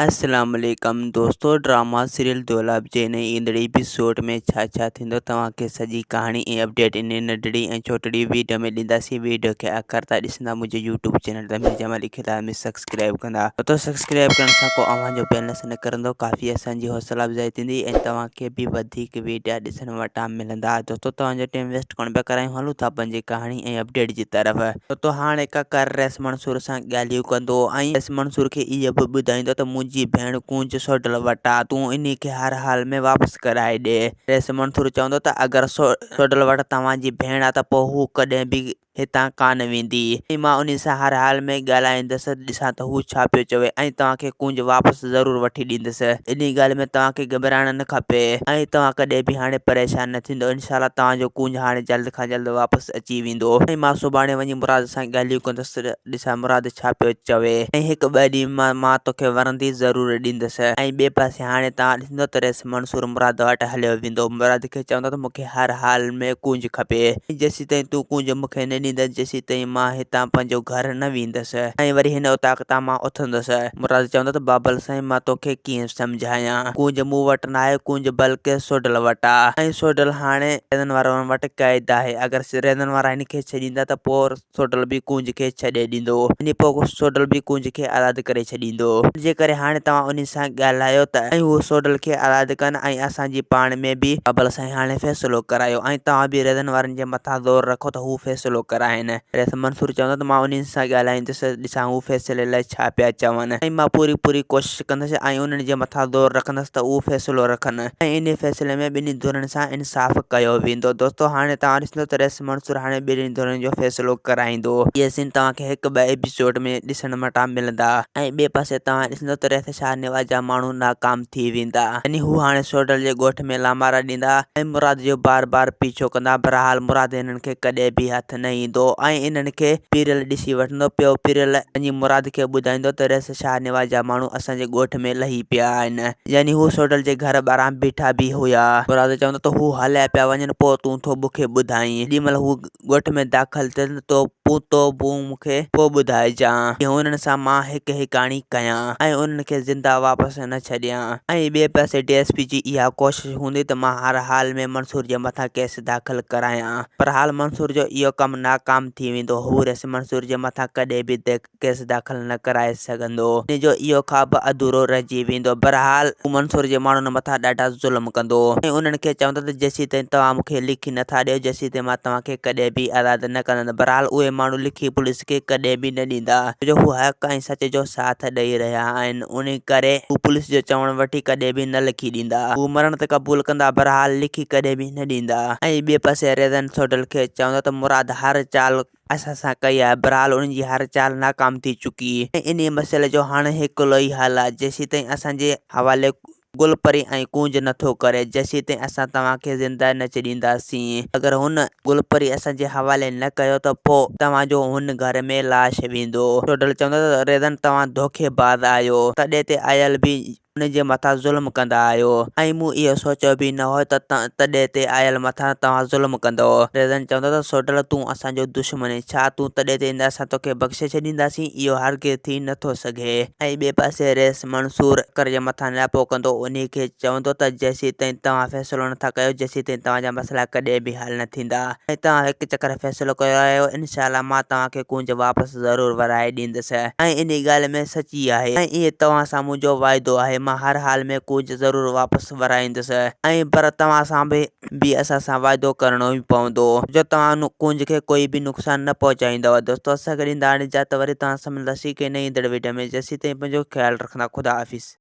अस्सलाम वालेकुम दोस्तों। ड्रामा सीरियल दोलाब जे नई ईंदड़ी एपिसोड में छा थींदो तव्हांखे सॼी कहाणी ऐं अपडेट इन नंढड़ी ऐं छोटड़ी वीडियो में ॾींदासीं। वीडियो खे आख़िर ताईं ॾिसंदा। मुंहिंजे यूट्यूब चैनल तमीर जमाली खिताब में सब्सक्राइब कंदा तो सब्सक्राइब करण सां को अव्हां जो बैलेंस न करंदो काफ़ी असांजी हौसला अफ़जाई थींदी ऐं तव्हांखे बि वधीक वीडियो ॾिसण वटां मिलंदा। दोस्तों तव्हांजो टाइम वेस्ट कोन पिया करायूं, हलूं था पंहिंजी कहाणी ऐं अपडेट जी तरफ़। दोस्तों हाणे काकर रेस मंसूर सां ॻाल्हियूं कंदो ऐं रेस मंसूर खे इहो बि ॿुधाईंदो त मुंहिंजी भेण कूंज सोडल वटा तूं इन्ही खे हर हाल में वापसि कराए ॾे। रेस मंसूर चवंदो त अगरि सोडल वटि तव्हांजी भेण आहे त पोइ हू कॾहिं बि हितां कान वेंदी ऐं मां उन सां हर हाल में ॻाल्हाईंदसि, ॾिसां त हू छा पियो चवे ऐं तव्हांखे कूंज वापसि ज़रूरु वठी ॾींदसि। इन ॻाल्हि में तव्हांखे घबराइण न खपे ऐं तव्हां कॾहिं बि हाणे परेशान न थींदो। इनशाला तव्हांजो कूंज हाणे जल्द खां जल्द वापसि अची वेंदो ऐं मां सुभाणे वञी मुराद सां ॻाल्हियूं कंदसि, ॾिसां मुराद छा पियो चवे ऐं हिकु ॿ ॾींहं मां तोखे वरंदी ज़रूरु ॾींदसि। ऐं ॿिए पासे हाणे तव्हां ॾिसंदो त रेस मंसूर मुराद वटि हलियो वेंदो। मुराद खे चवंदो त मूंखे हर हाल में कूंज खपे, जेसीं ताईं तूं कूंज मूंखे न ॾींदसि जेसीं ताईं मां हितां पंहिंजो घर न वेंदसि ऐं वरी हिन उताक तां मां उथंदसि। मुराद चवंदो त बाबल साईं मां तोखे कीअं सम्झायां, कूंज मूं वटि न आहे, कूंज बल्कि सोडल वटि आहे ऐं सोडल हाणे रैदन वारनि वटि क़ैद आहे। अगरि रैदन वारा हिन खे छॾींदा त पोइ सोडल बि कूंज खे छॾे ॾींदो, इन पोइ सोडल बि कूंज खे आज़ादु करे छॾींदो। जे करे हाणे तव्हां उन सां ॻाल्हायो त ऐं हू सोडल खे आज़ादु कनि ऐं असांजी पाण में बि बाबल साईं हाणे फ़ैसिलो करायो ऐं तव्हां बि रैदन वारनि जे मथां ज़ोर रखो त हू फ़ैसिलो कराइनि। रेस मंसूर चवंदो त मां उन्हनि सां ॻाल्हाईंदुसि, ॾिसां हू फ़ैसिले लाइ छा पिया चवनि ऐं मां पूरी कोशिशि कंदुसि ऐं उन्हनि जे मथां ज़ोर रखंदुसि त उहो फ़ैसिलो रखनि ऐं इन फ़ैसिले में ॿिन्ही धुरनि सां इंसाफ़ कयो वेंदो। दोस्तों हाणे तव्हां ॾिसंदो त रेस मंसूर हाणे ॿिन्ही धुरनि जो फ़ैसिलो कराईंदो। इहे सीन तव्हांखे हिकु ॿ एपिसोड में ॾिसण वटां मिलंदा ऐं ॿिए पासे तव्हां ॾिसंदो त रेस शाह नवाज़ जा माण्हू नाकाम थी वेंदा यानी हू हाणे सोडल जे ॻोठ में लामारा ॾींदा ऐं मुराद जो बार पीछो कंदा। बहरहाल मुराद हिननि खे कॾहिं बि हथ न ईंदो ऐं इन्हनि खे पीरियल ॾिसी वठंदो पियो। पीरियल वञी मुराद खे ॿुधाईंदो त रेस शाह नवाज़ जा माण्हू असांजे ॻोठ में लही पिया आहिनि, यानी हू सोडल जे घर ॿाहिरां बीठा बि हुया। मुराद चवंदो त हू हलिया पिया वञनि, पोइ तूं थो मूंखे ॿुधाईं। जेॾी महिल हू ॻोठ में दाख़िल थियनि तो मूंखे पोइ ॿुधाइजांइ, हुननि सां मां हिकु हिकाणी कयां ऐं उन्हनि खे ज़िंदा वापसि न छॾियां। ऐं ॿिए पासे DSP जी इहा कोशिशि हूंदी त मां हर हाल में मंसूर जे मथां केस दाख़िल करायां, पर हाल मंसूर जो इहो कमु नाकाम थी वेंदो। हू रेस मंसूर जे मथां कॾहिं बि केस दाख़िल न कराए सघंदो, इन जो इहो ख्वाबु अधूरो रहिजी वेंदो। बहरहाल हू मंसूर जे माण्हुनि मथां ॾाढा ज़ुल्म कंदो ऐं उन्हनि खे चवंदो त जेसीं ताईं तव्हां मूंखे लिखी नथा ॾियो जेसीं ताईं मां तव्हांखे कॾहिं बि आज़ादु न कंदुसि। बहरहाल उहे माण्हू लिखी पुलिस खे कॾहिं बि न ॾींदा, छो हू हक़ ऐं सच जो साथ ॾेई रहिया आहिनि। उन करे हू पुलिस जो चवण वठी कॾहिं बि न लिखी ॾींदा, हू मरण त क़बूल कंदा, बहरहाल लिखी कॾहिं बि न ॾींदा। ऐं ॿिए पासे रैदन सोडल खे चवंदो त मुराद हर चाल असां सां कई आहे, बहरहाल उन्हनि जी हर चाल नाकाम थी चुकी ऐं इन मसइले जो हाणे हिकिड़ो ई हल आहे, जेसीं ताईं असांजे हवाले गुलपरी ऐं कूंज नथो करे जेसीं ताईं असां तव्हांखे ज़िंदा न छॾींदासीं। अगरि हुन गुलपरी असांजे हवाले न कयो त पोइ तव्हांजो हुन घर में लाश वेंदो। सोडल चवंदो त रैदन तव्हां धोखेबाज़ आहियो, तॾहिं ते आयल बि उन जे मथां ज़ुल्म कंदा आहियो ऐं मूं इहो सोचियो बि न हो त तॾहिं ते आयल मथां तव्हां ज़ुल्म कंदो। रैदन चवंदो त सोडल तूं असांजो दुश्मन, छा तूं तॾहिं ते ईंदा असां तोखे बख़्शे छॾींदासीं, इहो हरगिज़ थी नथो सघे। ऐं ॿिए पासे रेस मंसूर कर जे मथां नियापो कंदो, उन खे चवंदो त जेसीं ताईं तव्हां फ़ैसिलो नथा कयो जेसीं ताईं तव्हांजा मसइला कॾहिं बि हल न थींदा ऐं तव्हां हिकु चकर फ़ैसिलो कयो आहियो, इनशाला मां तव्हांखे कूंज वापसि ज़रूरु वराए ॾींदुसि ऐं इन ॻाल्हि में सची आहे ऐं इहे तव्हां सां मुंहिंजो वाइदो आहे। मां हर हाल में कूंज ज़रूरु वापसि वराईंदुसि ऐं पर तव्हां सां बि असां सां वाइदो करिणो ई पवंदो जो तव्हां कूंज खे कोई बि नुक़सानु न पहुचाईंदव। दोस्तों असां ॾींदा हाणे इजाज़त, वरी तव्हां सां मिलंदासीं के नई वीडियो में। जेसीं ताईं पंहिंजो ख़्यालु रखंदा। ख़ुदा हाफ़िज़।